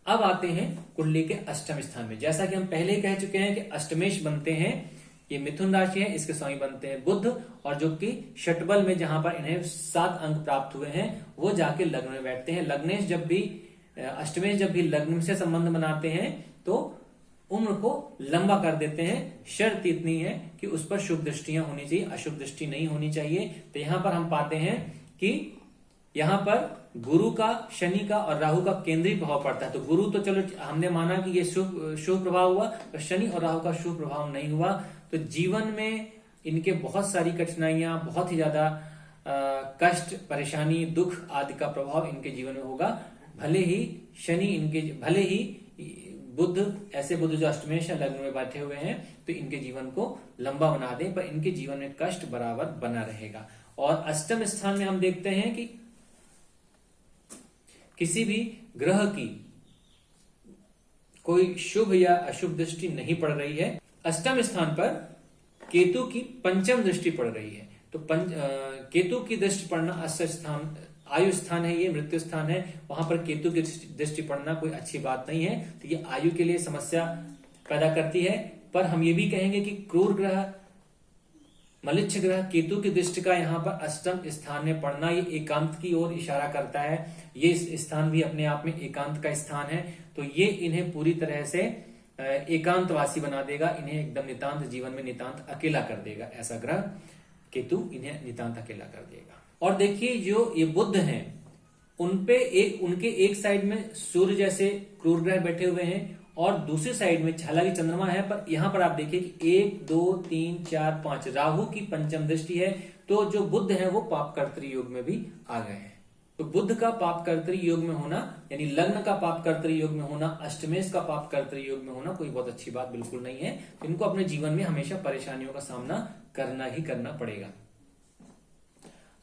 अब आते हैं कुंडली के अष्टम स्थान में। जैसा कि हम पहले ही कह चुके हैं कि अष्टमेश बनते हैं, ये मिथुन राशि है, इसके स्वामी बनते हैं बुध, और जो कि षटबल में जहां पर इन्हें 7 अंक प्राप्त हुए हैं वो जाके लग्न में बैठते हैं। लग्नेश जब भी, अष्टमेश जब भी लग्न से संबंध बनाते हैं तो उम्र को लंबा कर देते हैं। शर्त इतनी है कि उस पर शुभ दृष्टियां होनी चाहिए, अशुभ दृष्टि नहीं होनी चाहिए। तो यहां पर हम पाते हैं कि यहां पर गुरु का, शनि का और राहु का केंद्रीय प्रभाव पड़ता है। तो गुरु तो चलो हमने माना कि ये शुभ प्रभाव हुआ, तो शनि और राहु का शुभ प्रभाव नहीं हुआ। तो जीवन में इनके बहुत सारी कठिनाइयां, बहुत ही ज्यादा कष्ट, परेशानी, दुख आदि का प्रभाव इनके जीवन में होगा। भले ही शनि इनके, भले ही बुध, ऐसे बुध जो अष्टमेश लग्न में बैठे हुए हैं, तो इनके जीवन को लंबा बना दें, पर इनके जीवन में कष्ट बराबर बना रहेगा। और अष्टम स्थान में हम देखते हैं कि किसी भी ग्रह की कोई शुभ या अशुभ दृष्टि नहीं पड़ रही है। अष्टम स्थान पर केतु की पंचम दृष्टि पड़ रही है। तो केतु की दृष्टि पड़ना, अष्ट स्थान आयु स्थान है, ये मृत्यु स्थान है, वहां पर केतु की दृष्टि पड़ना कोई अच्छी बात नहीं है। तो ये आयु के लिए समस्या पैदा करती है। पर हम ये भी कहेंगे कि क्रूर ग्रह, मलिच्छ ग्रह केतु की दृष्टि का यहाँ पर अष्टम स्थान में पड़ना, ये एकांत की ओर इशारा करता है। ये स्थान भी अपने आप में एकांत का स्थान है। तो ये इन्हें पूरी तरह से एकांतवासी बना देगा, इन्हें एकदम नितांत जीवन में नितांत अकेला कर देगा। ऐसा ग्रह केतु इन्हें नितांत अकेला कर देगा। और देखिए जो ये बुध हैं, उनपे उनके एक साइड में सूर्य जैसे क्रूर ग्रह बैठे हुए हैं और दूसरी साइड में हालांकि चंद्रमा है, पर यहां पर आप देखिए कि 1 2 3 4 5 राहु की पंचम दृष्टि है। तो जो बुध है वो पाप कर्तृ योग में भी आ गए हैं। तो बुध का पाप कर्तृ योग में होना, यानी लग्न का पाप कर्तृ योग में होना, अष्टमेश का पाप कर्तृ योग में होना कोई बहुत अच्छी बात बिल्कुल नहीं है। तो इनको अपने जीवन में हमेशा परेशानियों का सामना करना ही करना पड़ेगा।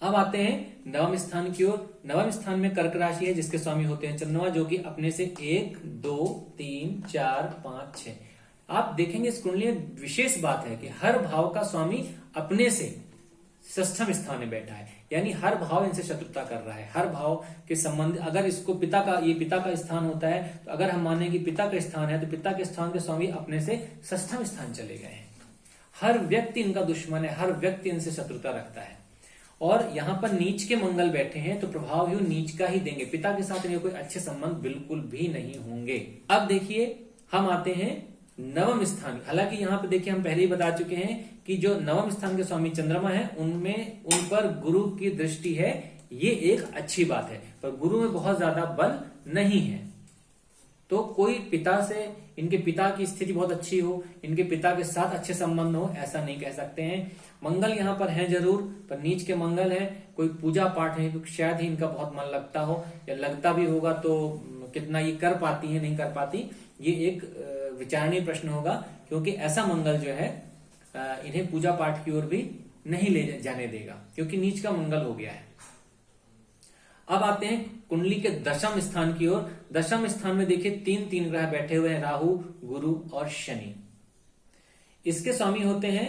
अब आते हैं नवम स्थान की ओर। नवम स्थान में कर्क राशि है, जिसके स्वामी होते हैं चंद्रमा, जो कि अपने से 1 2 3 4 5 6। आप देखेंगे इस कुंडली में विशेष बात है कि हर भाव का स्वामी अपने से षष्ठम स्थान में बैठा है, यानी हर भाव इनसे शत्रुता कर रहा है। हर भाव के संबंध, अगर इसको पिता का, ये पिता का स्थान होता है, तो अगर हम माने कि पिता का स्थान है, तो पिता के स्थान के स्वामी अपने से षष्ठम स्थान चले गए हैं। हर व्यक्ति इनका दुश्मन है, हर व्यक्ति इनसे शत्रुता रखता है। और यहां पर नीच के मंगल बैठे हैं, तो प्रभाव भी नीच का ही देंगे। पिता के साथ इन्हें कोई अच्छे संबंध बिल्कुल भी नहीं होंगे। अब देखिए हम आते हैं नवम स्थान। हालांकि यहाँ पे देखिए हम पहले ही बता चुके हैं कि जो नवम स्थान के स्वामी चंद्रमा है, उनमें उन पर गुरु की दृष्टि है। ये एक अच्छी बात है, पर गुरु में बहुत ज्यादा बल नहीं है। तो कोई पिता से, इनके पिता की स्थिति बहुत अच्छी हो, इनके पिता के साथ अच्छे संबंध हो, ऐसा नहीं कह सकते हैं। मंगल यहाँ पर है जरूर, पर नीच के मंगल है। कोई पूजा पाठ है, क्योंकि शायद ही इनका बहुत मन लगता हो, या लगता भी होगा तो कितना ये कर पाती है, नहीं कर पाती, ये एक विचारणीय प्रश्न होगा। क्योंकि ऐसा मंगल जो है इन्हें पूजा पाठ की ओर भी नहीं ले जाने देगा, क्योंकि नीच का मंगल हो गया है। अब आते हैं कुंडली के दशम स्थान की ओर। दशम स्थान में देखिए 3 ग्रह बैठे हुए हैं, राहु, गुरु और शनि। इसके स्वामी होते हैं,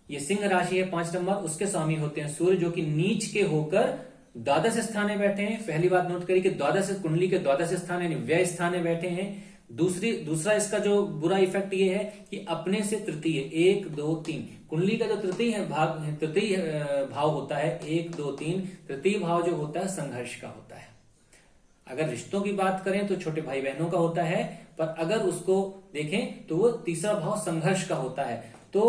ये सिंह राशि है 5 नंबर, उसके स्वामी होते हैं सूर्य, जो कि नीच के होकर द्वादश स्थान में बैठे हैं। पहली बात नोट करिए कि द्वादश, कुंडली के द्वादश स्थान यानी व्यय स्थान में बैठे हैं। दूसरा इसका जो बुरा इफेक्ट ये है कि अपने से तृतीय 1 2 3, कुंडली का जो तृतीय भाव होता है 1 2 3, तृतीय भाव जो होता है संघर्ष का होता है। अगर रिश्तों की बात करें तो छोटे भाई बहनों का होता है, पर अगर उसको देखें तो वो तीसरा भाव संघर्ष का होता है। तो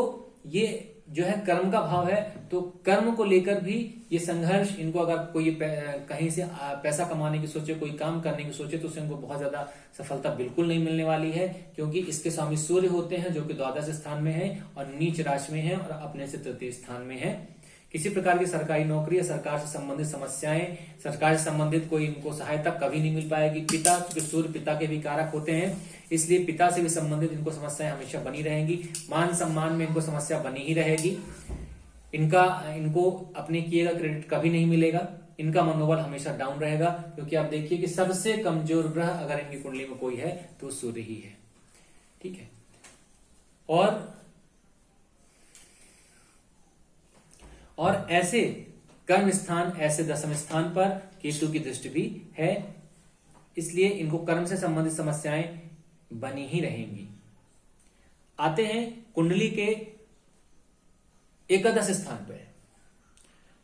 ये जो है कर्म का भाव है, तो कर्म को लेकर भी ये संघर्ष, इनको अगर कोई कहीं से पैसा कमाने की सोचे, कोई काम करने की सोचे, तो उससे इनको बहुत ज्यादा सफलता बिल्कुल नहीं मिलने वाली है। क्योंकि इसके स्वामी सूर्य होते हैं, जो कि द्वादश स्थान में है और नीच राशि में है और अपने से तृतीय स्थान में है। किसी प्रकार की सरकारी नौकरी या सरकार से संबंधित समस्याएं, सरकार से संबंधित कोई इनको सहायता कभी नहीं मिल पाएगी। पिता, क्योंकि सूर्य पिता के भी कारक होते हैं, इसलिए पिता से भी संबंधित इनको समस्याएं हमेशा बनी रहेंगी। मान सम्मान में इनको समस्या बनी ही रहेगी। इनको अपने किए गए क्रेडिट कभी नहीं मिलेगा। इनका मनोबल हमेशा डाउन रहेगा, क्योंकि आप देखिए कि सबसे कमजोर ग्रह अगर इनकी कुंडली में कोई है तो सूर्य ही है। ठीक है। और ऐसे कर्म स्थान, ऐसे दशम स्थान पर केतु की दृष्टि भी है, इसलिए इनको कर्म से संबंधित समस्याएं बनी ही रहेंगी। आते हैं कुंडली के एकादश स्थान पर।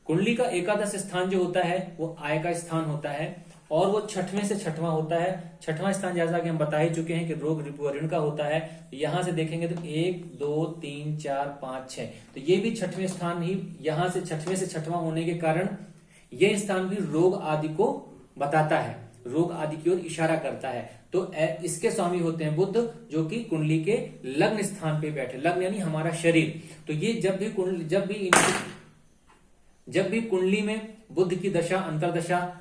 कुंडली का एकादश स्थान जो होता है वो आय का स्थान होता है, और वो छठवें से छठवां होता है। छठवां स्थान जैसा कि हम बता ही चुके हैं कि रोग, रिपु और ऋण का होता है। यहां से देखेंगे तो 1 2 3 4 5 6, तो ये भी छठवें स्थान ही, यहां से छठवें से छठवां होने के कारण ये स्थान भी रोग आदि को बताता है, रोग आदि की ओर इशारा करता है। तो इसके स्वामी होते हैं बुध, जो कि कुंडली के लग्न स्थान पे बैठे। लग्न यानी हमारा शरीर। तो ये जब भी कुंडली में बुध की दशा, अंतरदशा,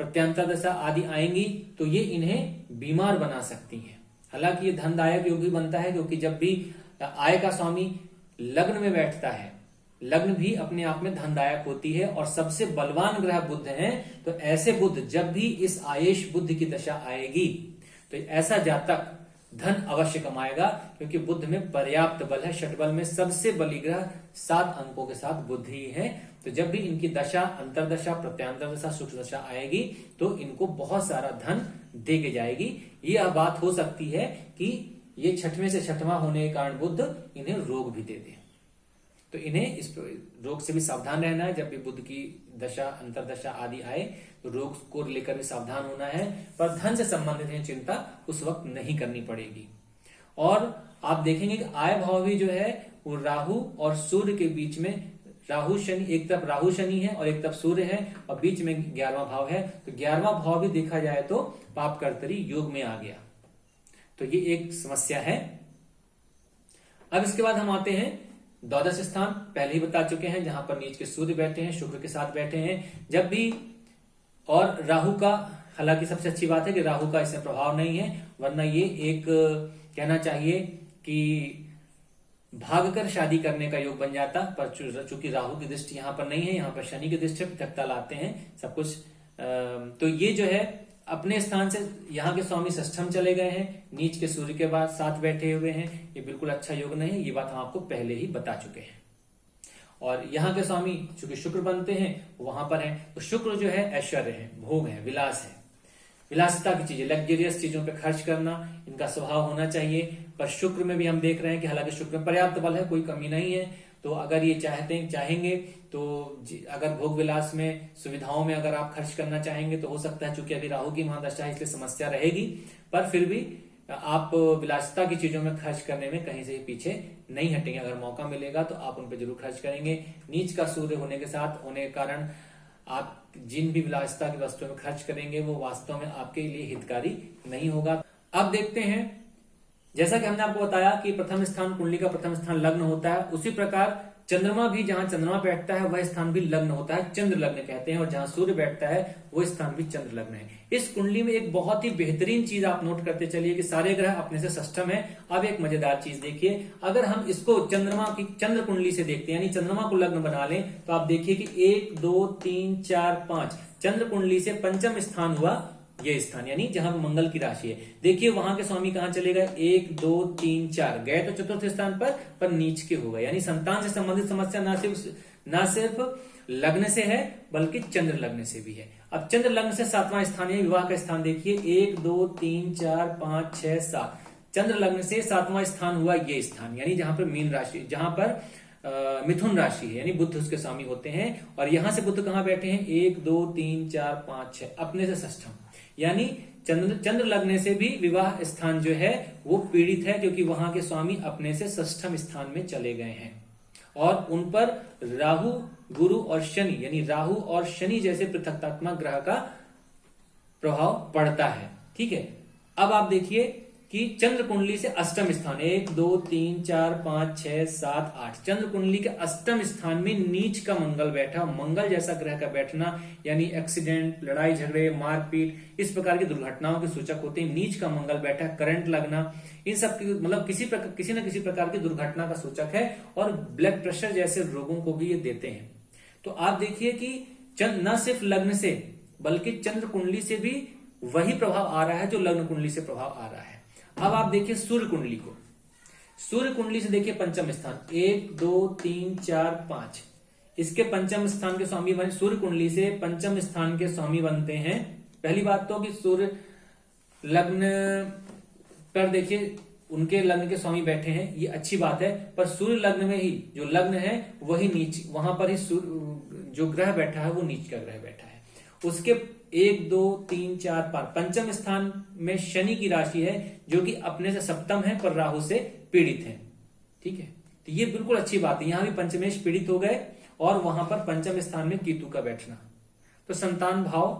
प्रत्यांतर दशा आदि आएंगी तो ये इन्हें बीमार बना सकती हैं। हालांकि ये धनदायक योग भी बनता है, क्योंकि जब भी आय का स्वामी लग्न में बैठता है, लग्न भी अपने आप में धनदायक होती है, और सबसे बलवान ग्रह बुध हैं। तो ऐसे बुध, जब भी इस आयेश बुध की दशा आएगी तो ऐसा जातक धन अवश्य कमाएगा, क्योंकि बुध में पर्याप्त बल है। षटबल में सबसे बली ग्रह 7 अंकों के साथ बुध ही है। तो जब भी इनकी दशा, अंतरदशा, प्रत्यांतर दशा, सूक्ष्म दशा आएगी तो इनको बहुत सारा धन दे के जाएगी। यह बात हो सकती है कि ये छठवें से छठवां होने के कारण बुध इन्हें रोग भी दे दे, तो इन्हें इस रोग से भी सावधान रहना है। जब भी बुध की दशा, अंतरदशा आदि आए तो रोग को लेकर भी सावधान होना है, पर धन से संबंधित चिंता उस वक्त नहीं करनी पड़ेगी। और आप देखेंगे कि आय भाव भी जो है वो राहु और सूर्य के बीच में, राहु शनि, एक तरफ राहु शनि है और एक तरफ सूर्य है, और बीच में 11वां भाव है। तो 11वां भाव भी देखा जाए तो पाप कर्तरी योग में आ गया, तो ये एक समस्या है। अब इसके बाद हम आते हैं द्वादश स्थान। पहले ही बता चुके हैं, जहां पर नीच के सूर्य बैठे हैं, शुक्र के साथ बैठे हैं। जब भी, और राहु का, हालांकि सबसे अच्छी बात है कि राहु का इसमें प्रभाव नहीं है, वरना ये एक कहना चाहिए कि भागकर शादी करने का योग बन जाता। पर चूंकि राहु की दृष्टि यहां पर नहीं है, यहां पर शनि की दृष्टि, पृथकता लाते हैं सब कुछ। तो ये जो है अपने स्थान से, यहाँ के स्वामी षष्ठम चले गए हैं, नीच के सूर्य के बाद साथ बैठे हुए हैं। ये बिल्कुल अच्छा योग नहीं है, ये बात हम आपको पहले ही बता चुके हैं। और यहाँ के स्वामी चूंकि शुक्र बनते हैं वहां पर है, तो शुक्र जो है ऐश्वर्य है, भोग है, विलास है, विलासिता की चीजें, लग्जरियस चीजों पे खर्च करना इनका स्वभाव होना चाहिए। पर शुक्र में भी हम देख रहे हैं कि हालांकि शुक्र में पर्याप्त बल है, कोई कमी नहीं है। तो अगर ये चाहेंगे तो अगर भोग विलास में, सुविधाओं में अगर आप खर्च करना चाहेंगे तो हो सकता है, चूंकि अभी राहु की महादशा है इसलिए समस्या रहेगी, पर फिर भी आप विलासिता की चीजों में खर्च करने में कहीं से भी पीछे नहीं हटेंगे। अगर मौका मिलेगा तो आप उन पर जरूर खर्च करेंगे। नीच का सूर्य होने के कारण आप जिन भी विलासिता की वस्तुओं में खर्च करेंगे वो वास्तव में आपके लिए हितकारी नहीं होगा। अब देखते हैं, जैसा कि हमने आपको बताया कि प्रथम स्थान, कुंडली का प्रथम स्थान लग्न होता है, उसी प्रकार चंद्रमा भी, जहां चंद्रमा बैठता है वह स्थान भी लग्न होता है, चंद्र लग्न कहते हैं। और जहां सूर्य बैठता है वो स्थान भी चंद्र लग्न है। इस कुंडली में एक बहुत ही बेहतरीन चीज आप नोट करते चलिए कि सारे ग्रह अपने से षष्ठम है। अब एक मजेदार चीज देखिए, अगर हम इसको चंद्र कुंडली से देखते हैं, यानी चंद्रमा को लग्न बना लें, तो आप देखिए कि 1 2 3 4 5 चंद्र कुंडली से पंचम स्थान हुआ ये स्थान, यानी जहां मंगल की राशि है। देखिए वहां के स्वामी कहां चले गए, 1 2 3 4 गए तो चतुर्थ स्थान पर नीच के हो गए। यानी संतान से संबंधित समस्या ना सिर्फ लग्न से है बल्कि चंद्र लग्न से भी है। अब चंद्र लग्न से 7वां स्थान है विवाह का स्थान। देखिए 1 2 3 4 5 6 7 चंद्र लग्न से 7वां स्थान हुआ ये स्थान, यानी जहां पर मीन राशि, जहां पर मिथुन राशि है, यानी बुध उसके स्वामी होते हैं। और यहां से बुध कहां बैठे हैं, 1 2 3 4 5 6 अपने से षष्ठम, यानी चंद्र लगने से भी विवाह स्थान जो है वो पीड़ित है, क्योंकि वहां के स्वामी अपने से षष्ठम स्थान में चले गए हैं। और उन पर राहु, गुरु और शनि, यानी राहु और शनि जैसे पृथकतात्मक ग्रह का प्रभाव पड़ता है। ठीक है, अब आप देखिए कि चंद्र कुंडली से अष्टम स्थान 1 2 3 4 5 6 7 8 चंद्र कुंडली के अष्टम स्थान में नीच का मंगल बैठा, मंगल जैसा ग्रह का बैठना यानी एक्सीडेंट, लड़ाई झगड़े, मारपीट, इस प्रकार की दुर्घटनाओं के सूचक होते हैं। नीच का मंगल बैठा, करंट लगना, इन सब की मतलब किसी न किसी प्रकार की दुर्घटना का सूचक है और ब्लड प्रेशर जैसे रोगों को भी ये देते हैं। तो आप देखिए कि न सिर्फ लग्न से बल्कि चंद्र कुंडली से भी वही प्रभाव आ रहा है जो लग्न कुंडली से प्रभाव आ रहा है। अब आप देखिए सूर्य कुंडली को, सूर्य कुंडली से देखिए पंचम स्थान 1 2 3 4 5 इसके पंचम स्थान के स्वामी बने, सूर्य कुंडली से पंचम स्थान के स्वामी बनते हैं। पहली बात तो कि सूर्य लग्न पर देखिए उनके लग्न के स्वामी बैठे हैं, ये अच्छी बात है, पर सूर्य लग्न में ही जो लग्न है वही नीच, वहां पर ही जो ग्रह बैठा है वो नीच का ग्रह बैठा है। उसके 1 2 3 4 5 पंचम स्थान में शनि की राशि है जो कि अपने से सप्तम है पर राहु से पीड़ित है। ठीक है, तो ये बिल्कुल अच्छी बात है, यहां भी पंचमेश पीड़ित हो गए और वहां पर पंचम स्थान में केतु का बैठना, तो संतान भाव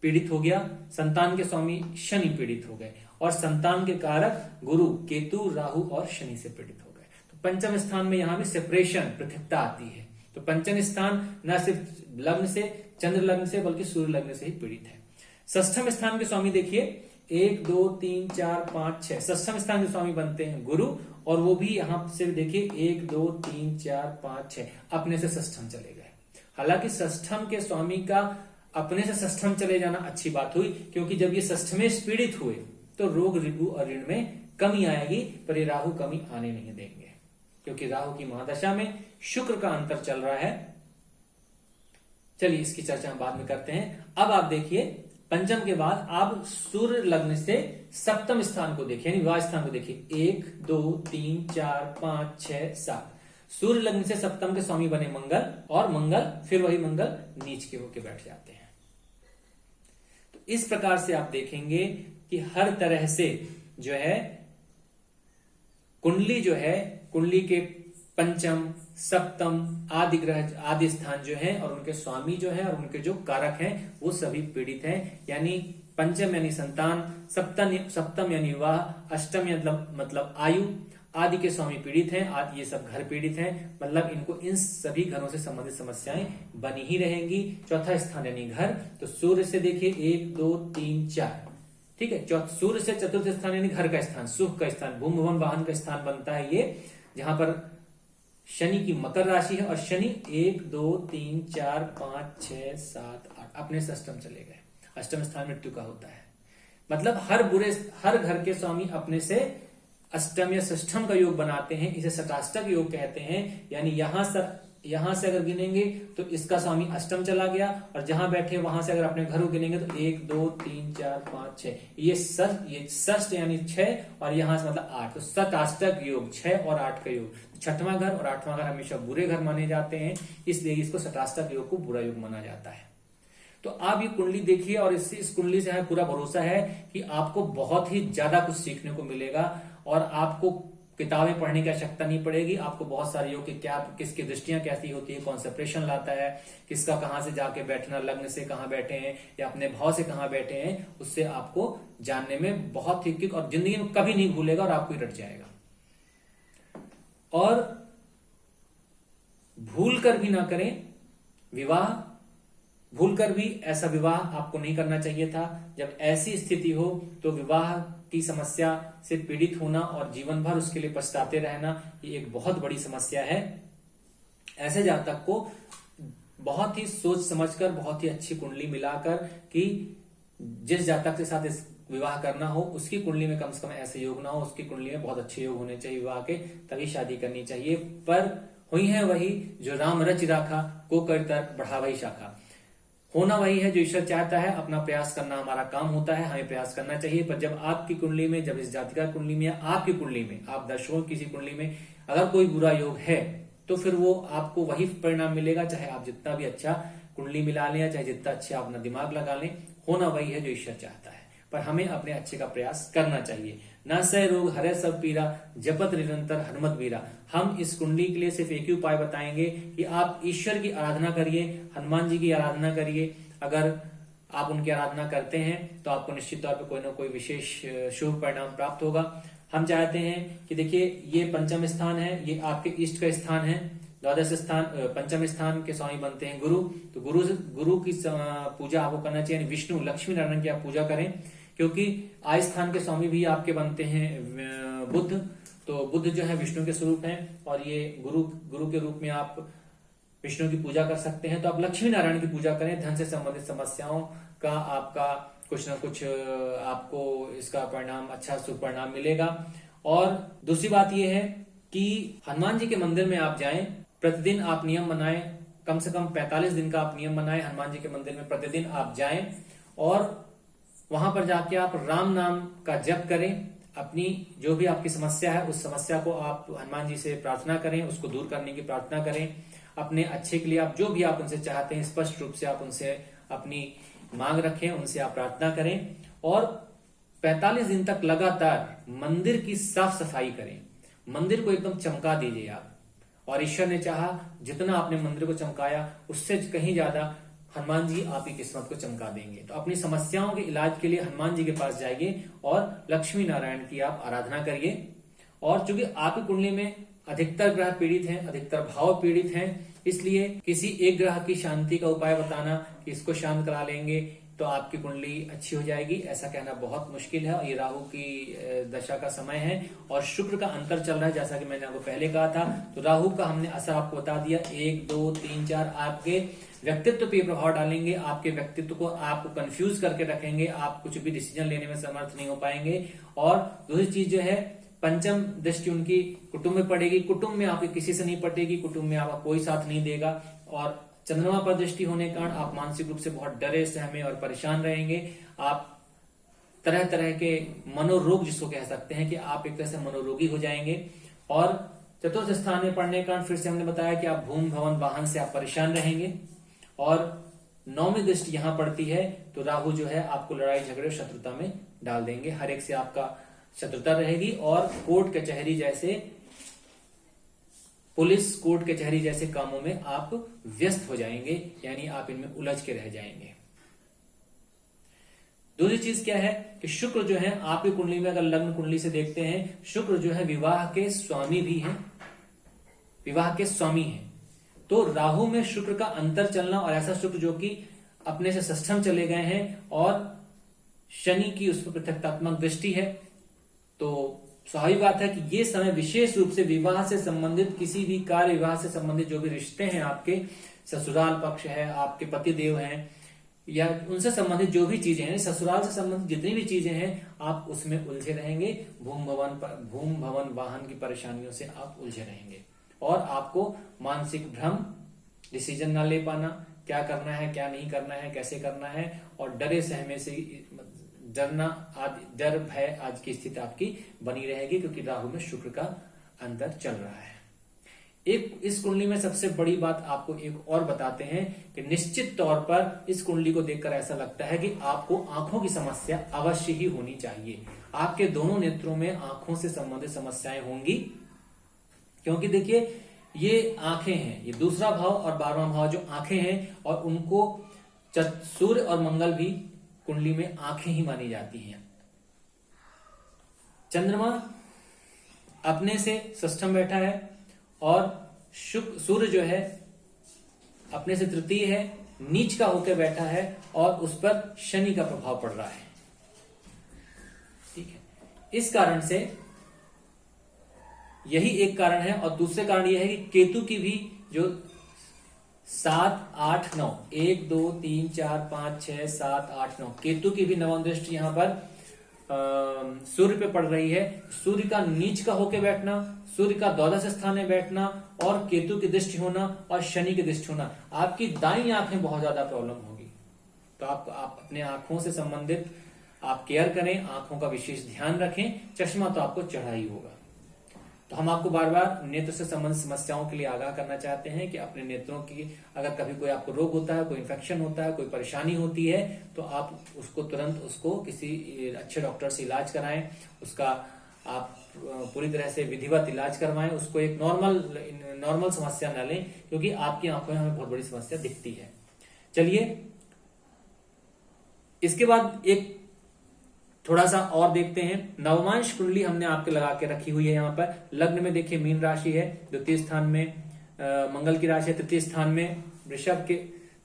पीड़ित हो गया, संतान के स्वामी शनि पीड़ित हो गए और संतान के कारक गुरु, केतु, राहु और शनि से पीड़ित हो गए। तो पंचम स्थान में यहां भी सेपरेशन, पृथकता आती है। तो पंचम स्थान न सिर्फ लग्न से, चंद्र लग्न से, बल्कि सूर्य लग्न से ही पीड़ित है। षष्ठम स्थान के स्वामी देखिए 1 2 3 4 5 6 षष्ठम स्थान के स्वामी बनते हैं गुरु, और वो भी यहां से देखिए 1 2 3 4 5 6 अपने से षष्ठम चले गए। हालांकि षष्ठम के स्वामी का अपने से षष्ठम चले जाना अच्छी बात हुई, क्योंकि जब ये षष्ठमेश पीड़ित हुए तो रोग, रिपु और ऋण में कमी आएगी, पर ये राहु कमी आने नहीं देंगे, क्योंकि राहु की महादशा में शुक्र का अंतर चल रहा है। चलिए इसकी चर्चा हम बाद में करते हैं। अब आप देखिए पंचम के बाद आप सूर्य लग्न से सप्तम स्थान को देखिए, यानी विवाह स्थान को देखिए 1 2 3 4 5 6 7 सूर्य लग्न से सप्तम के स्वामी बने मंगल, और मंगल फिर वही मंगल नीच के होके बैठ जाते हैं। तो इस प्रकार से आप देखेंगे कि हर तरह से जो है कुंडली जो है, कुंडली के पंचम, सप्तम आदि ग्रह, आदि स्थान जो है और उनके स्वामी जो है और उनके जो कारक हैं वो सभी पीड़ित हैं। यानी पंचम यानी संतान, सप्तम यानी विवाह, अष्टम मतलब आयु आदि के स्वामी पीड़ित हैं, आदि ये सब घर पीड़ित हैं, मतलब इनको इन सभी घरों से संबंधित समस्याएं बनी ही रहेंगी। चौथा स्थान यानी घर, तो सूर्य से देखिए 1 2 3 4, ठीक है, सूर्य से चतुर्थ स्थान यानी घर का स्थान, सुख का स्थान, भूमि भवन वाहन का स्थान बनता है ये, जहां पर शनि की मकर राशि है और शनि 1 2 3 4 5 6 7 8 अपने से अष्टम चले गए। अष्टम स्थान मृत्यु का होता है, मतलब हर घर के स्वामी अपने से अष्टम या षष्ठम का योग बनाते हैं, इसे शताष्टक योग कहते हैं। यानी यहां से अगर गिनेंगे तो इसका स्वामी अष्टम चला गया, और जहां बैठे वहां से अगर अपने घर को गिनेंगे तो 1 2 3 4 5 6 ये षष्ठ यानी 6, और यहां से मतलब 8, तो शताष्टक योग 6 और 8 का योग। छठवां घर और आठवां घर हमेशा बुरे घर माने जाते हैं, इसलिए इसको शताष्टक योग को बुरा योग माना जाता है। तो आप ये कुंडली देखिए और इस कुंडली से हमें पूरा भरोसा है कि आपको बहुत ही ज्यादा कुछ सीखने को मिलेगा, और आपको किताबें पढ़ने की आवश्यकता नहीं पड़ेगी। आपको बहुत सारे योग किसकी दृष्टियां कैसी होती है, कौन सेपरेशन लाता है, किसका कहां से जाके बैठना, लग्न से कहां बैठे हैं या अपने भाव से कहां बैठे हैं, उससे आपको जानने में बहुत ही, और जिंदगी में कभी नहीं भूलेगा और आपको ही रट जाएगा। और भूल कर भी ना करें विवाह, भूल कर भी ऐसा विवाह आपको नहीं करना चाहिए था। जब ऐसी स्थिति हो तो विवाह की समस्या से पीड़ित होना और जीवन भर उसके लिए पछताते रहना, ये एक बहुत बड़ी समस्या है। ऐसे जातक को बहुत ही सोच समझकर, बहुत ही अच्छी कुंडली मिलाकर, कि जिस जातक के साथ इस विवाह करना हो उसकी कुंडली में कम से कम ऐसे योग ना हो, उसकी कुंडली में बहुत अच्छे योग होने चाहिए विवाह के, तभी शादी करनी चाहिए। पर हुई है वही जो राम रच राखा, को कर तर बढ़ावई शाखा। होना वही है जो ईश्वर चाहता है, अपना प्रयास करना हमारा काम होता है, हमें प्रयास करना चाहिए। पर जब आपकी कुंडली में, जब इस जातिका कुंडली में, आपकी कुंडली में, आप दर्शकों किसी कुंडली में अगर कोई बुरा योग है तो फिर वो आपको वही परिणाम मिलेगा, चाहे आप जितना भी अच्छा कुंडली मिला लें या चाहे जितना अच्छा अपना दिमाग लगा लें। होना वही है जो ईश्वर चाहता है, पर हमें अपने अच्छे का प्रयास करना चाहिए। न सह रोग हरे सब पीरा, जपत निरंतर हनुमत वीरा। हम इस कुंडली के लिए सिर्फ एक ही उपाय बताएंगे कि आप ईश्वर की आराधना करिए, हनुमान जी की आराधना करिए। अगर आप उनकी आराधना करते हैं तो आपको निश्चित तौर पर कोई ना कोई विशेष शुभ परिणाम प्राप्त होगा। हम चाहते हैं कि देखिए ये पंचम स्थान है, ये आपके इष्ट का स्थान है। द्वादश स्थान पंचम स्थान के स्वामी बनते हैं गुरु, तो गुरु की पूजा आपको करना चाहिए। विष्णु लक्ष्मी नारायण की आप पूजा करें, क्योंकि आय स्थान के स्वामी भी आपके बनते हैं बुध, तो बुध जो है विष्णु के स्वरूप हैं और ये गुरु के रूप में आप विष्णु की पूजा कर सकते हैं। तो आप लक्ष्मी नारायण की पूजा करें, धन से संबंधित समस्याओं का आपका कुछ ना कुछ आपको इसका परिणाम अच्छा शुभ परिणाम मिलेगा। और दूसरी बात यह है कि हनुमान जी के मंदिर में आप जाएं, प्रतिदिन आप नियम बनाएं, कम से कम 45 दिन का आप नियम बनाएं, हनुमान जी के मंदिर में प्रतिदिन आप जाएं और वहां पर जाके आप राम नाम का जप करें। अपनी जो भी आपकी समस्या है उस समस्या को आप हनुमान जी से प्रार्थना करें, उसको दूर करने की प्रार्थना करें। अपने अच्छे के लिए आप जो भी आप उनसे चाहते हैं स्पष्ट रूप से आप उनसे अपनी मांग रखें, उनसे आप प्रार्थना करें और 45 दिन तक लगातार मंदिर की साफ सफाई करें, मंदिर को एकदम चमका दीजिए आप। और ईश्वर ने चाहा जितना आपने मंदिर को चमकाया उससे कहीं ज्यादा हनुमान जी आपकी किस्मत को चमका देंगे। तो अपनी समस्याओं के इलाज के लिए हनुमान जी के पास जाइए और लक्ष्मी नारायण की आप आराधना करिए। और चूंकि आपकी कुंडली में अधिकतर ग्रह पीड़ित हैं, अधिकतर भाव पीड़ित हैं, इसलिए किसी एक ग्रह की शांति का उपाय बताना कि इसको शांत करा लेंगे तो आपकी कुंडली अच्छी हो जाएगी, ऐसा कहना बहुत मुश्किल है। और ये राहु की दशा का समय है और शुक्र का अंतर चल रहा है, जैसा कि मैंने आपको पहले कहा था। तो राहु का हमने असर आपको बता दिया, 1 2 3 4 आपके व्यक्तित्व पे प्रभाव डालेंगे, आपके व्यक्तित्व को आपको कंफ्यूज करके रखेंगे, आप कुछ भी डिसीजन लेने में समर्थ नहीं हो पाएंगे। और दूसरी चीज जो है, पंचम दृष्टि उनकी कुटुंब में पड़ेगी, कुटुंब में आपकी किसी से नहीं पड़ेगी, कुटुंब में आपका कोई साथ नहीं देगा। और चंद्रमा पर दृष्टि होने के कारण आप मानसिक रूप से बहुत डरे सहमे और परेशान रहेंगे। आप तरह तरह के मनोरोग जिसको कह सकते हैं कि आप एक तरह से मनोरोगी हो जाएंगे। और चतुर्थ स्थान में पड़ने के कारण फिर से हमने बताया कि आप भूमि भवन वाहन से आप परेशान रहेंगे। और 9वीं दृष्टि यहां पड़ती है तो राहु जो है आपको लड़ाई झगड़े शत्रुता में डाल देंगे, हर एक से आपका शत्रुता रहेगी। और कोर्ट कचहरी जैसे, पुलिस कोर्ट कचहरी जैसे कामों में आप व्यस्त हो जाएंगे, यानी आप इनमें उलझ के रह जाएंगे। दूसरी चीज क्या है कि शुक्र जो है आपकी कुंडली में, अगर लग्न कुंडली से देखते हैं, शुक्र जो है विवाह के स्वामी भी हैं, विवाह के स्वामी हैं। तो राहु में शुक्र का अंतर चलना, और ऐसा शुक्र जो कि अपने से षष्ठम चले गए हैं और शनि की उस पर पृथक्तात्मक दृष्टि है, तो स्वाभाविक बात है कि ये समय विशेष रूप से विवाह से संबंधित किसी भी कार्य, विवाह से संबंधित जो भी रिश्ते हैं, आपके ससुराल पक्ष है, आपके पति देव हैं, या उनसे संबंधित जो भी चीजें हैं, ससुराल से संबंधित जितनी भी चीजें हैं, आप उसमें उलझे रहेंगे। भूम भवन वाहन की परेशानियों से आप उलझे रहेंगे और आपको मानसिक भ्रम, डिसीजन ना ले पाना, क्या करना है क्या नहीं करना है, कैसे करना है, और डरे सहमे से डरना आदि, डर भय आज की स्थिति आपकी बनी रहेगी, क्योंकि राहु में शुक्र का अंतर चल रहा है। एक इस कुंडली में सबसे बड़ी बात आपको एक और बताते हैं कि निश्चित तौर पर इस कुंडली को देखकर ऐसा लगता है कि आपको आंखों की समस्या अवश्य ही होनी चाहिए। आपके दोनों नेत्रों में आंखों से संबंधित समस्याएं होंगी, क्योंकि देखिए ये आंखें हैं, ये दूसरा भाव और 12वां भाव जो आंखें हैं, और उनको सूर्य और मंगल भी कुंडली में आंखें ही मानी जाती हैं। चंद्रमा अपने से षष्ठम बैठा है और सूर्य जो है अपने से तृतीय है, नीच का होकर बैठा है और उस पर शनि का प्रभाव पड़ रहा है। ठीक है, इस कारण से यही एक कारण है। और दूसरे कारण यह है कि केतु की भी जो 7 8 9 1 2 3 4 5 6 7 8 9 केतु की भी नवम दृष्टि यहां पर सूर्य पे पड़ रही है। सूर्य का नीच का होके बैठना, सूर्य का द्वादश स्थान में बैठना और केतु की दृष्टि होना और शनि की दृष्टि होना, आपकी दाईं आंख में बहुत ज्यादा प्रॉब्लम होगी। तो आप अपने आंखों से संबंधित आप केयर करें, आंखों का विशेष ध्यान रखें। चश्मा तो आपको चढ़ा ही होगा। तो हम आपको बार बार नेत्र से संबंधित समस्याओं के लिए आगाह करना चाहते हैं कि अपने नेत्रों की, अगर कभी कोई आपको रोग होता है, कोई इन्फेक्शन होता है, कोई परेशानी होती है, तो आप उसको तुरंत उसको किसी अच्छे डॉक्टर से इलाज कराएं, उसका आप पूरी तरह से विधिवत इलाज करवाएं, उसको एक नॉर्मल समस्या न लें, क्योंकि आपकी आंखों में हमें बहुत बड़ी समस्या दिखती है। चलिए इसके बाद एक थोड़ा सा और देखते हैं। नवमांश कुंडली हमने आपके लगा के रखी हुई है। यहाँ पर लग्न में देखिए मीन राशि है, द्वितीय स्थान में मंगल की राशि है, तृतीय स्थान में वृषभ के,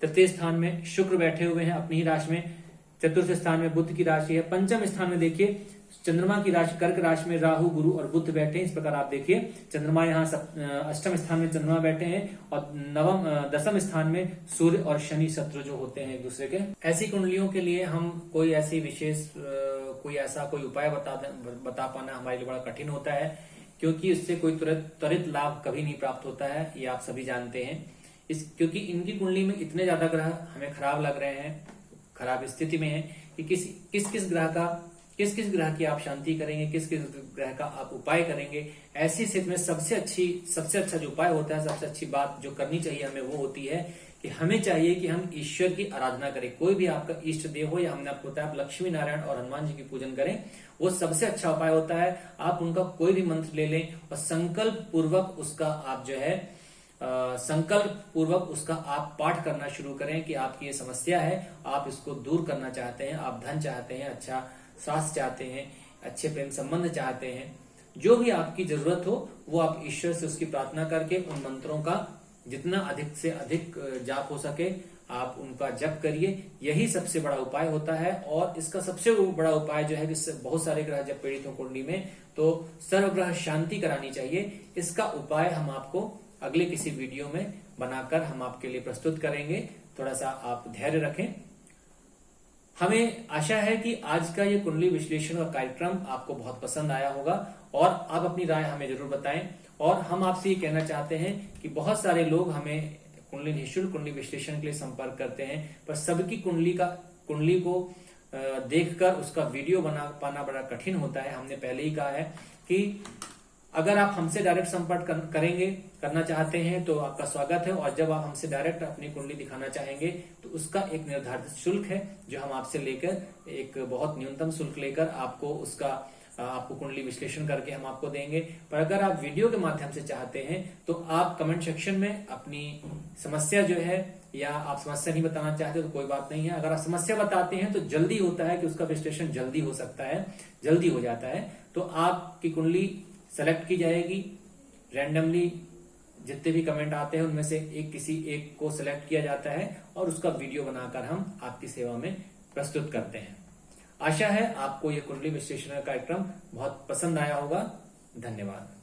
तृतीय स्थान में शुक्र बैठे हुए हैं अपनी ही राशि में, चतुर्थ स्थान में बुध की राशि है, पंचम स्थान में देखिए चंद्रमा की राशि कर्क राशि में राहु गुरु और बुध बैठे हैं। इस प्रकार आप देखिए चंद्रमा यहाँ अष्टम स्थान में चंद्रमा बैठे हैं और दसम स्थान में सूर्य और शनि शत्रु जो होते हैं एक दूसरे के। ऐसी कुंडलियों के लिए हम कोई ऐसी विशेष कोई उपाय बता पाना हमारे लिए बड़ा कठिन होता है, क्योंकि इससे कोई त्वरित लाभ कभी नहीं प्राप्त होता है, ये आप सभी जानते हैं। क्योंकि इनकी कुंडली में इतने ज्यादा ग्रह हमें खराब लग रहे हैं, खराब स्थिति में है कि किस किस ग्रह की आप शांति करेंगे, किस किस ग्रह का आप उपाय करेंगे। ऐसी स्थिति में सबसे अच्छा जो उपाय होता है, सबसे अच्छी बात जो करनी चाहिए हमें वो होती है कि हमें चाहिए कि हम ईश्वर की आराधना करें। कोई भी आपका इष्ट देव हो, या हमने आपको बताया आप लक्ष्मी नारायण और हनुमान जी की पूजन करें, वो सबसे अच्छा उपाय होता है। आप उनका कोई भी मंत्र ले लें और संकल्प पूर्वक उसका आप पाठ करना शुरू करें कि आपकी ये समस्या है, आप इसको दूर करना चाहते हैं, आप धन चाहते हैं, अच्छा स्वास्थ्य चाहते हैं, अच्छे प्रेम संबंध चाहते हैं, जो भी आपकी जरूरत हो वो आप ईश्वर से उसकी प्रार्थना करके उन मंत्रों का जितना अधिक से अधिक जाप हो सके आप उनका जप करिए। यही सबसे बड़ा उपाय होता है। और इसका सबसे बड़ा उपाय जो है कि बहुत सारे ग्रह जब पीड़ित हो कुंडली में तो सर्वग्रह शांति करानी चाहिए। इसका उपाय हम आपको अगले किसी वीडियो में बनाकर हम आपके लिए प्रस्तुत करेंगे। थोड़ा सा आप धैर्य रखें। हमें आशा है कि आज का ये कुंडली विश्लेषण का कार्यक्रम आपको बहुत पसंद आया होगा और आप अपनी राय हमें जरूर बताएं। और हम आपसे ये कहना चाहते हैं कि बहुत सारे लोग हमें निःशुल्क कुंडली विश्लेषण के लिए संपर्क करते हैं, पर सबकी कुंडली को देखकर उसका वीडियो बना पाना बड़ा कठिन होता है। हमने पहले ही कहा है कि अगर आप हमसे डायरेक्ट संपर्क करना चाहते हैं तो आपका स्वागत है, और जब आप हमसे डायरेक्ट अपनी कुंडली दिखाना चाहेंगे तो उसका एक निर्धारित शुल्क है जो हम आपसे लेकर एक बहुत न्यूनतम शुल्क लेकर आपको कुंडली विश्लेषण करके हम आपको देंगे। पर अगर आप वीडियो के माध्यम से चाहते हैं तो आप कमेंट सेक्शन में अपनी समस्या जो है, या आप समस्या नहीं बताना चाहते तो कोई बात नहीं है, अगर आप समस्या बताते हैं तो जल्दी होता है कि उसका विश्लेषण जल्दी हो सकता है, जल्दी हो जाता है। तो आपकी कुंडली सेलेक्ट की जाएगी रैंडमली, जितने भी कमेंट आते हैं उनमें से किसी एक को सिलेक्ट किया जाता है और उसका वीडियो बनाकर हम आपकी सेवा में प्रस्तुत करते हैं। आशा है आपको यह कुंडली विश्लेषण कार्यक्रम बहुत पसंद आया होगा। धन्यवाद।